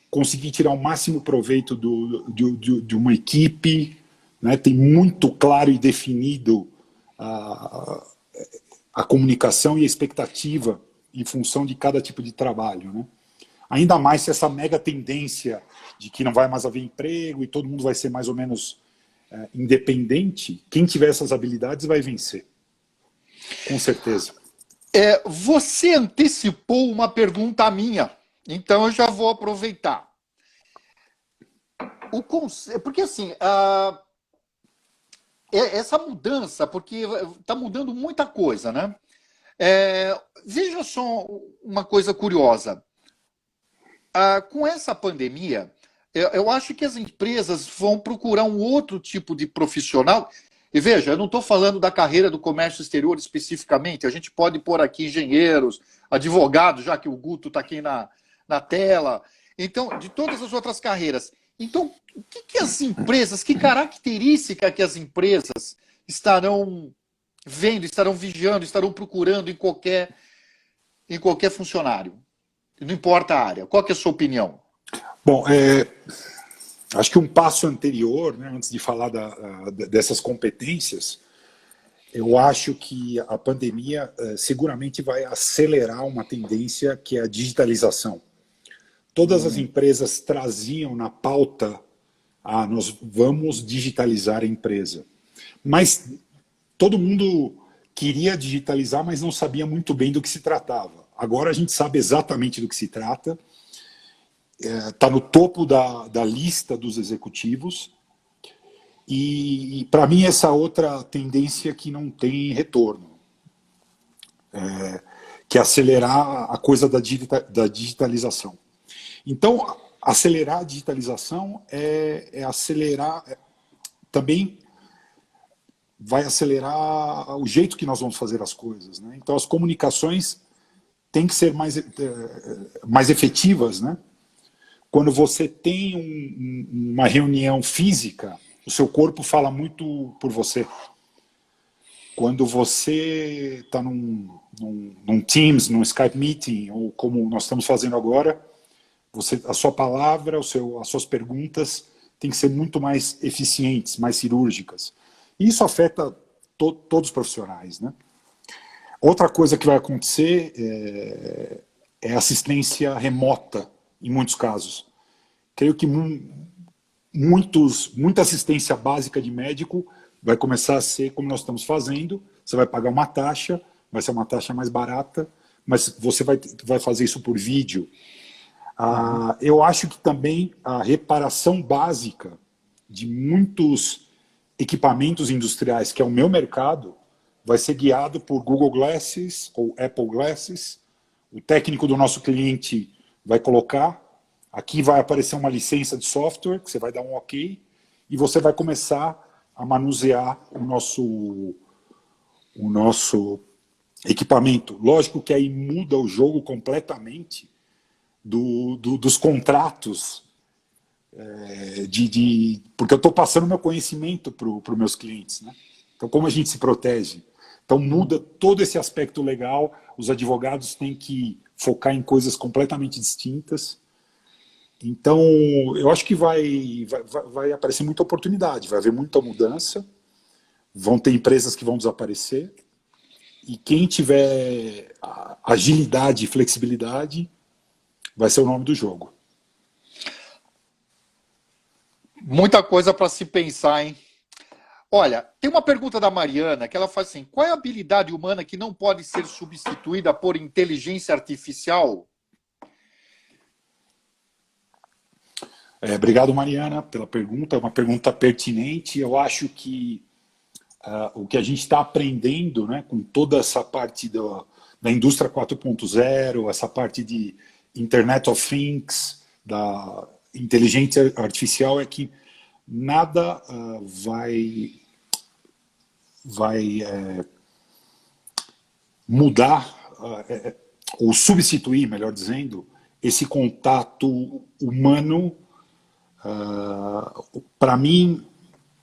conseguir tirar o máximo proveito de uma equipe, né? Tem muito claro e definido a comunicação e a expectativa em função de cada tipo de trabalho, né? Ainda mais se essa mega tendência de que não vai mais haver emprego e todo mundo vai ser mais ou menos independente, quem tiver essas habilidades vai vencer. Com certeza. Você antecipou uma pergunta minha, então eu já vou aproveitar. Porque assim, essa mudança, porque está mudando muita coisa, né? Veja só uma coisa curiosa. Com essa pandemia, eu acho que as empresas vão procurar um outro tipo de profissional. E veja, eu não estou falando da carreira do comércio exterior especificamente, a gente pode pôr aqui engenheiros, advogados, já que o Guto está aqui na tela, então, de todas as outras carreiras. Então, o que as empresas, que característica que as empresas estarão vendo, estarão vigiando, estarão procurando em qualquer funcionário? Não importa a área. Qual que é a sua opinião? Bom, acho que um passo anterior, né, antes de falar dessas competências, eu acho que a pandemia seguramente vai acelerar uma tendência que é a digitalização. Todas as empresas traziam na pauta, nós vamos digitalizar a empresa. Mas todo mundo queria digitalizar, mas não sabia muito bem do que se tratava. Agora a gente sabe exatamente do que se trata, está no topo da lista dos executivos, e para mim essa outra tendência que não tem retorno, que é acelerar a coisa da digitalização. Então, acelerar a digitalização é acelerar, também vai acelerar o jeito que nós vamos fazer as coisas, né? Então as comunicações têm que ser mais efetivas, né? Quando você tem uma reunião física, o seu corpo fala muito por você. Quando você está num Teams, num Skype Meeting, ou como nós estamos fazendo agora, a sua palavra, as suas perguntas têm que ser muito mais eficientes, mais cirúrgicas. E isso afeta todos os profissionais, né? Outra coisa que vai acontecer é assistência remota, em muitos casos. Creio que muita assistência básica de médico vai começar a ser como nós estamos fazendo. Você vai pagar uma taxa, vai ser uma taxa mais barata, mas você vai fazer isso por vídeo. Eu acho que também a reparação básica de muitos equipamentos industriais, que é o meu mercado, vai ser guiado por Google Glasses ou Apple Glasses. O técnico do nosso cliente vai colocar, aqui vai aparecer uma licença de software, que você vai dar um OK, e você vai começar a manusear o nosso equipamento. Lógico que aí muda o jogo completamente dos contratos, porque eu estou passando meu conhecimento para os meus clientes, né? Então, como a gente se protege? Então, muda todo esse aspecto legal, os advogados têm que focar em coisas completamente distintas. Então, eu acho que vai aparecer muita oportunidade, vai haver muita mudança, vão ter empresas que vão desaparecer, e quem tiver agilidade e flexibilidade vai ser o nome do jogo. Muita coisa para se pensar, hein? Olha, tem uma pergunta da Mariana que ela faz assim: qual é a habilidade humana que não pode ser substituída por inteligência artificial? Obrigado, Mariana, pela pergunta. É uma pergunta pertinente. Eu acho que o que a gente está aprendendo, né, com toda essa parte da indústria 4.0, essa parte de Internet of Things, da inteligência artificial, é que nada vai mudar ou substituir, melhor dizendo, esse contato humano. Para mim,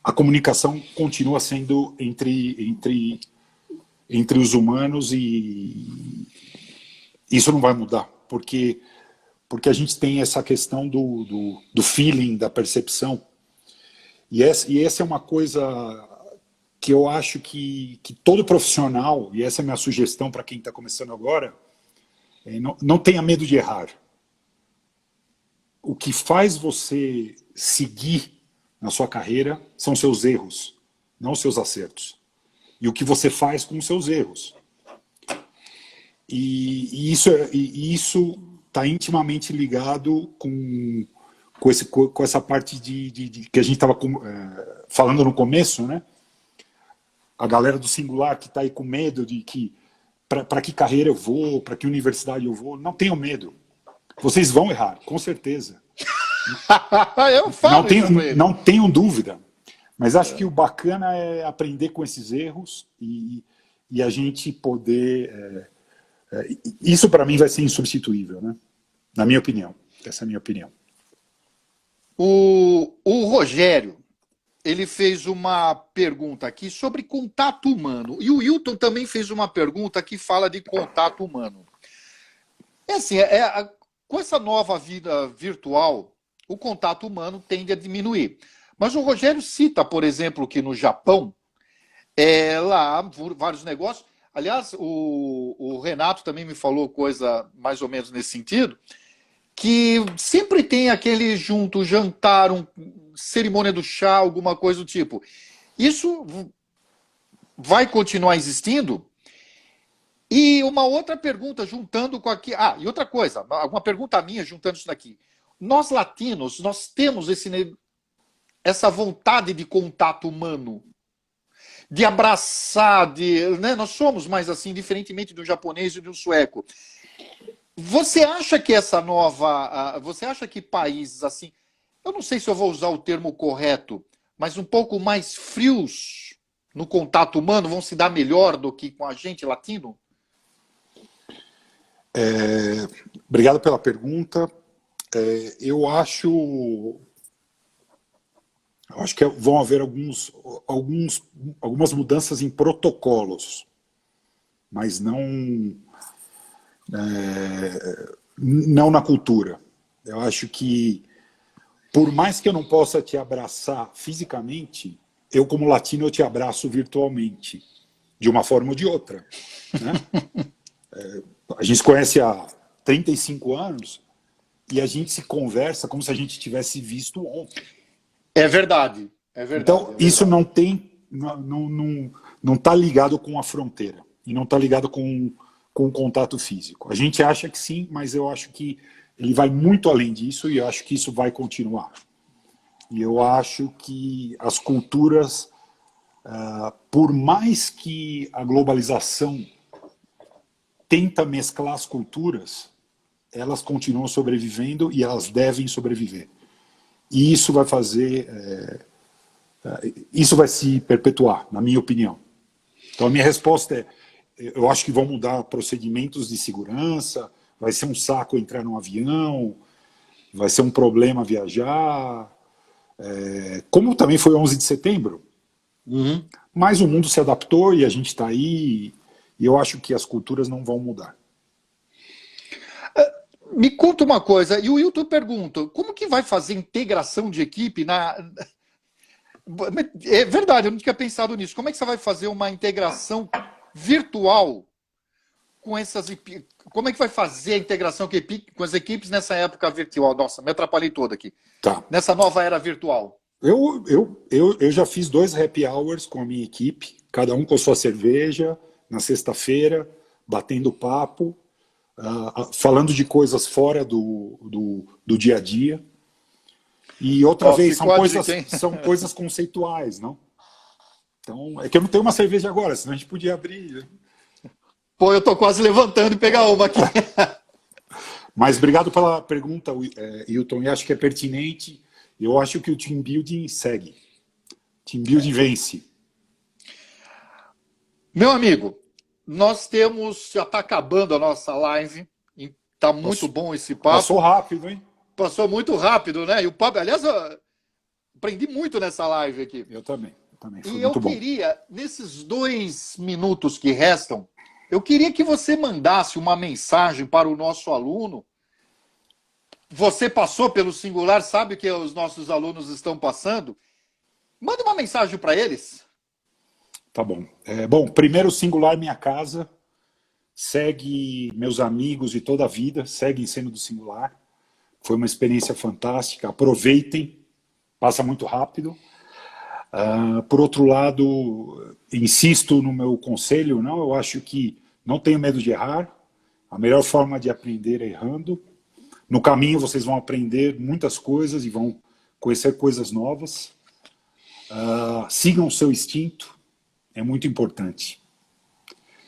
a comunicação continua sendo entre os humanos, e isso não vai mudar, porque a gente tem essa questão do feeling, da percepção, e essa é uma coisa que eu acho que todo profissional, e essa é a minha sugestão para quem está começando agora, não tenha medo de errar. O que faz você seguir na sua carreira são seus erros, não seus acertos. E o que você faz com os seus erros. E isso está intimamente ligado com essa parte que a gente estava falando no começo, né? A galera do singular que está aí com medo de que para que carreira eu vou, para que universidade eu vou. Não tenham medo. Vocês vão errar, com certeza. Eu falo não tenham dúvida. Mas acho que o bacana é aprender com esses erros e a gente poder... isso para mim vai ser insubstituível, né? Na minha opinião. Essa é a minha opinião. O Rogério, ele fez uma pergunta aqui sobre contato humano. E o Wilton também fez uma pergunta que fala de contato humano. Assim, com essa nova vida virtual, o contato humano tende a diminuir. Mas o Rogério cita, por exemplo, que no Japão, lá, vários negócios. Aliás, o Renato também me falou coisa mais ou menos nesse sentido, que sempre tem aquele junto, jantar, cerimônia do chá, alguma coisa do tipo. Isso vai continuar existindo? E uma outra pergunta, juntando com aqui... e outra coisa, uma pergunta minha, juntando isso daqui. Nós latinos, nós temos essa vontade de contato humano, de abraçar, né? Nós somos mais assim, diferentemente do japonês e do sueco. Você acha que você acha que países assim, eu não sei se eu vou usar o termo correto, mas um pouco mais frios no contato humano vão se dar melhor do que com a gente latino? Obrigado pela pergunta. Eu acho que vão haver algumas mudanças em protocolos, mas não na cultura. Eu acho que, por mais que eu não possa te abraçar fisicamente, eu, como latino, eu te abraço virtualmente. de uma forma ou de outra. Né? A gente se conhece há 35 anos e a gente se conversa como se a gente tivesse visto ontem. É verdade, é verdade. Então, é verdade. isso não está ligado com a fronteira e não está ligado com o contato físico. A gente acha que sim, mas eu acho que ele vai muito além disso e eu acho que isso vai continuar. E eu acho que as culturas, por mais que a globalização tenta mesclar as culturas, elas continuam sobrevivendo e elas devem sobreviver. E isso vai fazer... isso vai se perpetuar, na minha opinião. Então, a minha resposta é, eu acho que vão mudar procedimentos de segurança, vai ser um saco entrar num avião, vai ser um problema viajar, como também foi 11 de setembro. Uhum. Mas o mundo se adaptou e a gente está aí, e eu acho que as culturas não vão mudar. Me conta uma coisa, e o Wilton pergunta, como que vai fazer integração de equipe na... É verdade, eu não tinha pensado nisso. Como é que você vai fazer uma integração virtual com essas... Como é que vai fazer a integração com as equipes nessa época virtual? Nossa, me atrapalhei todo aqui. Tá. Nessa nova era virtual. Eu já fiz 2 happy hours com a minha equipe, cada um com a sua cerveja, na sexta-feira, batendo papo, falando de coisas fora do dia a dia. E outra vez, são coisas conceituais, não? Então, é que eu não tenho uma cerveja agora, senão a gente podia abrir. Pô, eu tô quase levantando e pegar uma aqui. Mas obrigado pela pergunta, Wilton, e acho que é pertinente. Eu acho que o team building segue. Team building vence. Meu amigo, nós temos... Já está acabando a nossa live. Está muito bom esse papo. Passou rápido, hein? Passou muito rápido, né? E o papo... Aliás, eu aprendi muito nessa live aqui. Eu também. Foi e muito eu bom. queria, nesses 2 minutos que restam, eu queria que você mandasse uma mensagem para o nosso aluno. Você passou pelo singular, sabe o que os nossos alunos estão passando? Manda uma mensagem para eles. Tá bom. Bom, primeiro, singular minha casa. Segue meus amigos de toda a vida. Segue sendo do singular. Foi uma experiência fantástica. Aproveitem. Passa muito rápido. Por outro lado, insisto no meu conselho. Não, eu acho que não tenho medo de errar. A melhor forma de aprender é errando. No caminho vocês vão aprender muitas coisas e vão conhecer coisas novas. Sigam o seu instinto, é muito importante.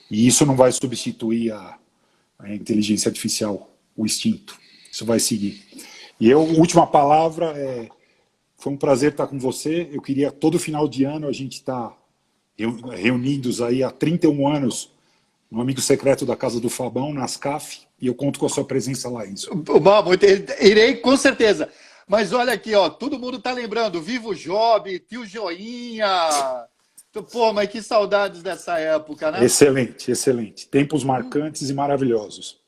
E isso não vai substituir a inteligência artificial, o instinto. Isso vai seguir. E a última palavra foi um prazer estar com você. Eu queria, todo final de ano, a gente estar reunidos aí há 31 anos no Amigo Secreto da Casa do Fabão, na Ascaf, e eu conto com a sua presença lá, Enzo. Bom, irei com certeza. Mas olha aqui, ó, todo mundo está lembrando, Vivo Job, Tio Joinha. Pô, mas que saudades dessa época, né? Excelente, excelente. Tempos marcantes e maravilhosos.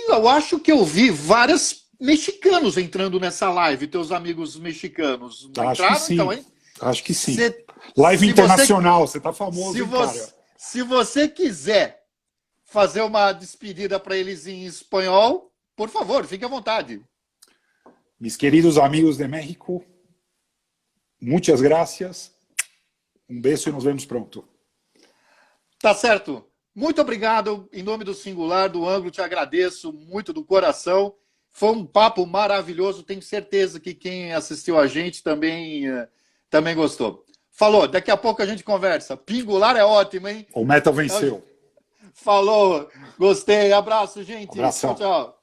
Eu acho que eu vi vários mexicanos entrando nessa live, teus amigos mexicanos. Acho que sim. Então, hein? Acho que sim. Live internacional, você está famoso, cara. Se você quiser fazer uma despedida para eles em espanhol, por favor, fique à vontade. Mis queridos amigos de México, muchas gracias. Um beijo e nos vemos pronto. Tá certo. Muito obrigado. Em nome do Singular, do Ângulo, te agradeço muito do coração. Foi um papo maravilhoso. Tenho certeza que quem assistiu a gente também gostou. Falou, daqui a pouco a gente conversa. Pingular é ótimo, hein? O Metal venceu. Falou, gostei. Abraço, gente. Abração. Tchau, tchau.